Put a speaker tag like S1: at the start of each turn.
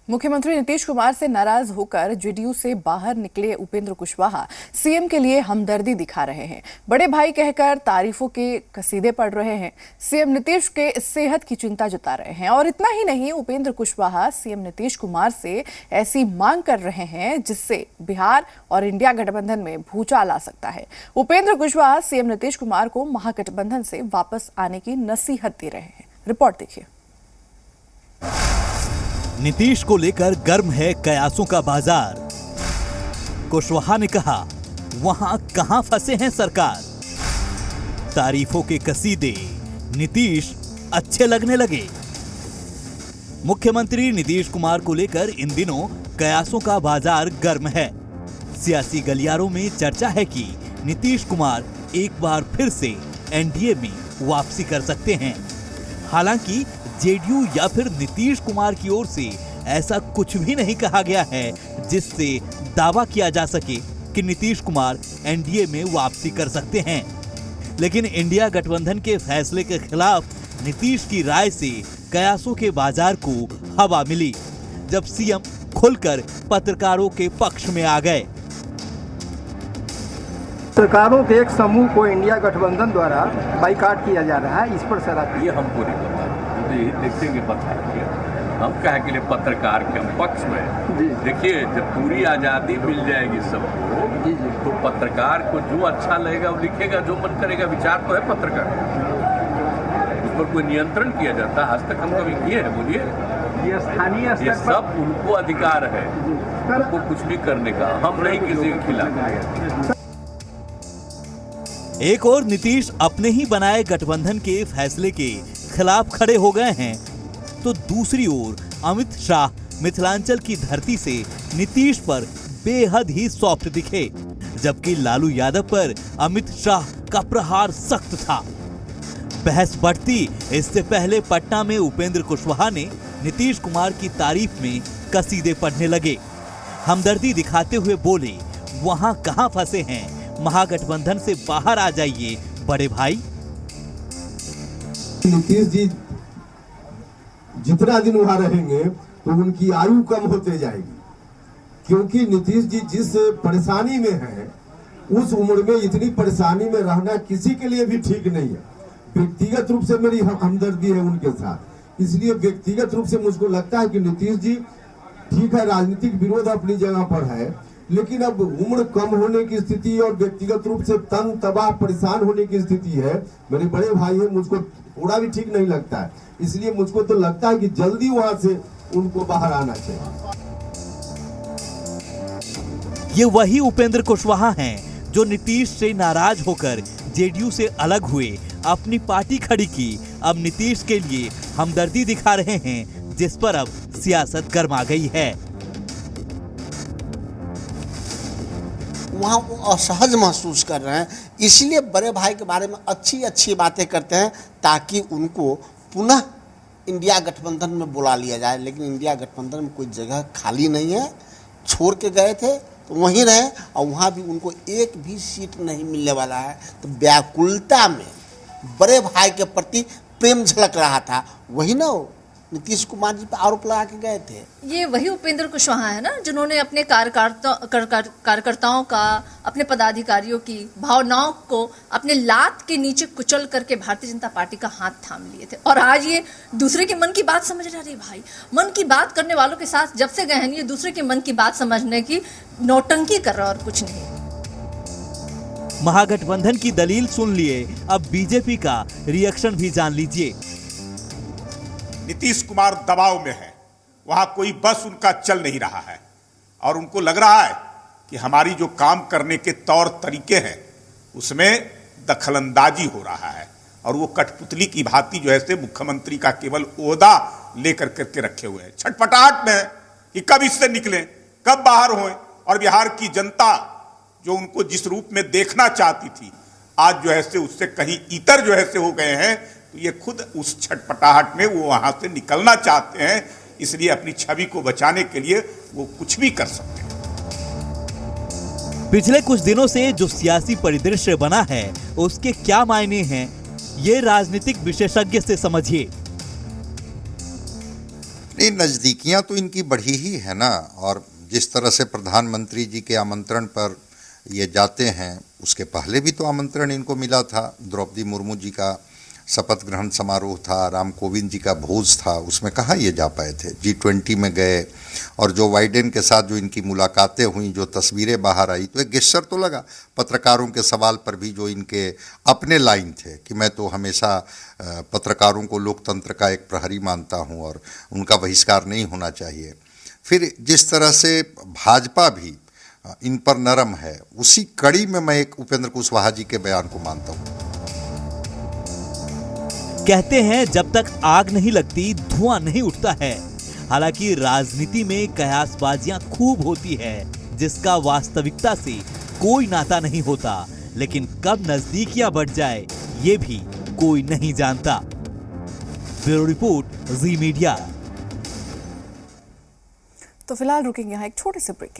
S1: मुख्यमंत्री नीतीश कुमार से नाराज होकर जेडीयू से बाहर निकले उपेंद्र कुशवाहा सीएम के लिए हमदर्दी दिखा रहे हैं। बड़े भाई कहकर तारीफों के कसीदे पढ़ रहे हैं। सीएम नीतीश के सेहत की चिंता जता रहे हैं और इतना ही नहीं, उपेंद्र कुशवाहा सीएम नीतीश कुमार से ऐसी मांग कर रहे हैं जिससे बिहार और इंडिया गठबंधन में भूचाल आ सकता है। उपेंद्र कुशवाहा सीएम नीतीश कुमार को महागठबंधन से वापस आने की नसीहत दे रहे हैं। रिपोर्ट देखिए।
S2: नीतीश को लेकर गर्म है कयासों का बाजार। कुशवाहा ने कहा, वहां कहां फंसे हैं सरकार। तारीफों के कसीदे नीतीश अच्छे लगने लगे। मुख्यमंत्री नीतीश कुमार को लेकर इन दिनों कयासों का बाजार गर्म है। सियासी गलियारों में चर्चा है कि नीतीश कुमार एक बार फिर से एनडीए में वापसी कर सकते हैं। हालांकि जेडीयू या फिर नीतीश कुमार की ओर से ऐसा कुछ भी नहीं कहा गया है जिससे दावा किया जा सके कि नीतीश कुमार एनडीए में वापसी कर सकते हैं। लेकिन इंडिया गठबंधन के फैसले के खिलाफ नीतीश की राय से कयासों के बाजार को हवा मिली, जब सीएम खुलकर पत्रकारों के पक्ष में आ गए।
S3: पत्रकारों के एक समूह को इंडिया गठबंधन द्वारा बाइकाट किया जा रहा है, इस पर सर
S4: ये हमको नहीं पता, देखेंगे बताएंगे। हम कहे के लिए पत्रकार के हम पक्ष में देखिए, जब पूरी आज़ादी मिल जाएगी सबको तो पत्रकार को जो अच्छा लगेगा वो लिखेगा, जो मन करेगा। विचार तो है पत्रकार, उस पर कोई नियंत्रण किया जाता है? आज तक हम कभी किए हैं? बोलिए।
S3: ये स्थानीय
S4: ये सब उनको अधिकार है, उनको कुछ भी करने का। हम नहीं किसी के खिलाफ।
S2: एक और नीतीश अपने ही बनाए गठबंधन के फैसले के खिलाफ खड़े हो गए हैं, तो दूसरी ओर अमित शाह मिथिलांचल की धरती से नीतीश पर बेहद ही सॉफ्ट दिखे, जबकि लालू यादव पर अमित शाह का प्रहार सख्त था। बहस बढ़ती इससे पहले पटना में उपेंद्र कुशवाहा ने नीतीश कुमार की तारीफ में कसीदे पढ़ने लगे। हमदर्दी दिखाते हुए बोले, वहां कहां फंसे हैं, महागठबंधन से बाहर आ जाइए बड़े भाई।
S5: नीतीश जी जितना दिन वहां रहेंगे तो उनकी आयु कम होते जाएगी, क्योंकि नीतीश जी जिस परेशानी में हैं उस उम्र में इतनी परेशानी में रहना किसी के लिए भी ठीक नहीं है। व्यक्तिगत रूप से मेरी हमदर्दी है उनके साथ, इसलिए व्यक्तिगत रूप से मुझको लगता है कि नीतीश जी ठीक है, राजनीतिक विरोध अपनी जगह पर है, लेकिन अब उम्र कम होने की स्थिति और व्यक्तिगत रूप से तंग तबाह परेशान होने की स्थिति है। मेरे बड़े भाई हैं, मुझको थोड़ा भी ठीक नहीं लगता है, इसलिए मुझको तो लगता है कि जल्दी वहां से उनको बाहर आना चाहिए।
S2: ये वही उपेंद्र कुशवाहा हैं जो नीतीश से नाराज होकर जेडीयू से अलग हुए, अपनी पार्टी खड़ी की। अब नीतीश के लिए हमदर्दी दिखा रहे हैं, जिस पर अब सियासत गर्मा गई है।
S6: वहाँ वो असहज महसूस कर रहे हैं, इसलिए बड़े भाई के बारे में अच्छी अच्छी बातें करते हैं ताकि उनको पुनः इंडिया गठबंधन में बुला लिया जाए। लेकिन इंडिया गठबंधन में कोई जगह खाली नहीं है, छोड़ के गए थे तो वहीं रहे और वहाँ भी उनको एक भी सीट नहीं मिलने वाला है। तो व्याकुलता में बड़े भाई के प्रति प्रेम झलक रहा था, वही ना नीतीश कुमार जी पर आरोप लगा के गए थे।
S7: ये वही उपेंद्र कुशवाहा है ना, जिन्होंने अपने कार्यकर्ताओं का, अपने पदाधिकारियों की भावनाओं को अपने लात के नीचे कुचल करके भारतीय जनता पार्टी का हाथ थाम लिए थे। और आज ये दूसरे के मन की बात समझ रहे हैं। भाई, मन की बात करने वालों के साथ जब से गए हैं, ये दूसरे के मन की बात समझने की नौटंकी कर रहा और कुछ नहीं।
S2: महागठबंधन की दलील सुन लिए, अब बीजेपी का रिएक्शन भी जान लीजिए।
S8: नीतीश कुमार दबाव में है, वहां कोई बस उनका चल नहीं रहा है और उनको लग रहा है कि हमारी जो काम करने के तौर तरीके हैं उसमें दखलंदाजी हो रहा है और वो कठपुतली की भांति जो है से मुख्यमंत्री का केवल ओहदा लेकर करके रखे हुए हैं। छटपटाहट में है कि कब इससे निकलें, कब बाहर हों। और बिहार की जनता जो उनको जिस रूप में देखना चाहती थी, आज जो है से उससे कहीं इतर जो है से हो गए हैं। तो ये खुद उस छटपटाहट में वो वहां से निकलना चाहते हैं, इसलिए अपनी छवि को बचाने के लिए वो कुछ भी कर सकते हैं।
S2: पिछले कुछ दिनों से जो सियासी परिदृश्य बना है उसके क्या मायने हैं, ये राजनीतिक विशेषज्ञ से समझिए।
S9: नहीं, नज़दीकियां तो इनकी बढ़ी ही है ना। और जिस तरह से प्रधानमंत्री जी के आमंत्रण पर ये जाते हैं, उसके पहले भी तो आमंत्रण इनको मिला था। द्रौपदी मुर्मू जी का शपथ ग्रहण समारोह था, राम कोविंद जी का भोज था, उसमें कहाँ ये जा पाए थे। G20 में गए, और जो बाइडेन के साथ जो इनकी मुलाकातें हुई, जो तस्वीरें बाहर आई, तो एक गेस्चर तो लगा। पत्रकारों के सवाल पर भी जो इनके अपने लाइन थे कि मैं तो हमेशा पत्रकारों को लोकतंत्र का एक प्रहरी मानता हूँ और उनका बहिष्कार नहीं होना चाहिए। फिर जिस तरह से भाजपा भी इन पर नरम है, उसी कड़ी में मैं एक उपेंद्र कुशवाहा जी के बयान को मानता हूँ।
S2: कहते हैं जब तक आग नहीं लगती धुआं नहीं उठता है। हालांकि राजनीति में कयासबाजियां खूब होती है, जिसका वास्तविकता से कोई नाता नहीं होता। लेकिन कब नजदीकियां बढ़ जाए ये भी कोई नहीं जानता। ब्यूरो रिपोर्ट, जी मीडिया।
S1: तो फिलहाल रुकेंगे यहाँ एक छोटे से ब्रेक।